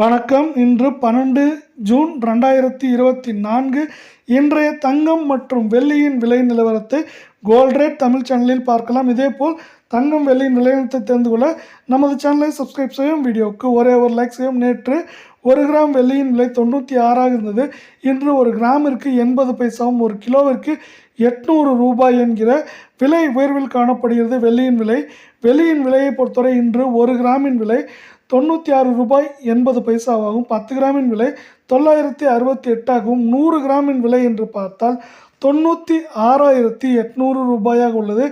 வணக்கம். இன்று 12 ஜூன் 2024 இன்றைய தங்கம் மற்றும் வெள்ளியின் விலை நிலவரத்தை கோல்ட் ரேட் தமிழ் சேனலில் பார்க்கலாம். இதேபோல் தங்கம் வெள்ளியின் நிலவரத்தை தெரிந்து கொள்ள நமது சேனலை சப்ஸ்கிரைப் செய்யும். வீடியோவுக்கு ஒரே ஒரு லைக் செய்யும். நேற்று 1 கிராம் வெள்ளியின் விலை 96 இருந்தது. இன்று 1 கிராமிற்கு 80 பைசாவும் 1 கிலோவிற்கு 800 ரூபாய் என்கிற விலை உயர்வில் காணப்படுகிறது. வெள்ளியின் விலையை பொறுத்தவரை இன்று 1 கிராமின் விலை 96 ரூபாய் 80 பைசாவாகவும் 10 கிராமின் விலை 968 ஆகவும் 100 கிராமின் விலை என்று பார்த்தால் 96,800 ரூபாயாக உள்ளது.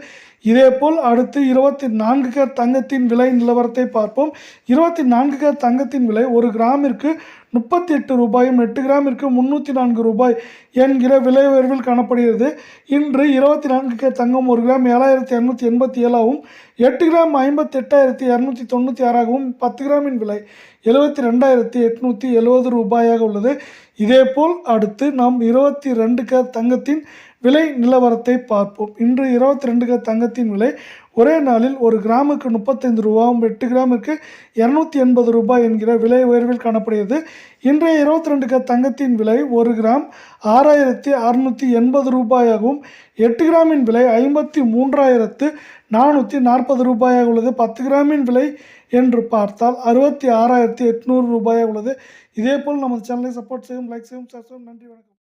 இதேபோல் அடுத்து 24 கேரட் தங்கத்தின் விலை நிலவரத்தை பார்ப்போம். 24 கேரட் தங்கத்தின் விலை 1 கிராமிற்கு 38 ரூபாயும் 8 கிராமிற்கு 304 ரூபாய் என்கிற விலை உயர்வில் காணப்படுகிறது. இன்று 24 கேரட் தங்கம் 1 கிராம் 7,287 ஆகவும் 8 கிராம் 58,296 ஆகவும் 10 கிராமின் விலை 72,870 ரூபாயாக உள்ளது. இதேபோல் அடுத்து நாம் 22 கேரட் தங்கத்தின் விலை நிலவரத்தை பார்ப்போம். இன்று 22 கேரட் தங்கத்தின் விலை ஒரே நாளில் 1 கிராமுக்கு 35 ரூபாயும் 8 கிராமுக்கு 280 ரூபாய் என்கிற விலை உயர்வில் காணப்படுகிறது. இன்றைய 22 கேரட் தங்கத்தின் விலை 1 கிராம் 6,680 ரூபாயாகவும் 8 கிராமின் விலை 53,440 ரூபாயாக உள்ளது. 10 கிராமின் விலை என்று பார்த்தால் 66,800 ரூபாயாக உள்ளது. இதேபோல் நமது சேனலை சப்போர்ட் செய்யும், லைக் செய்யும், ஷேர் செய்யும். நன்றி, வணக்கம்.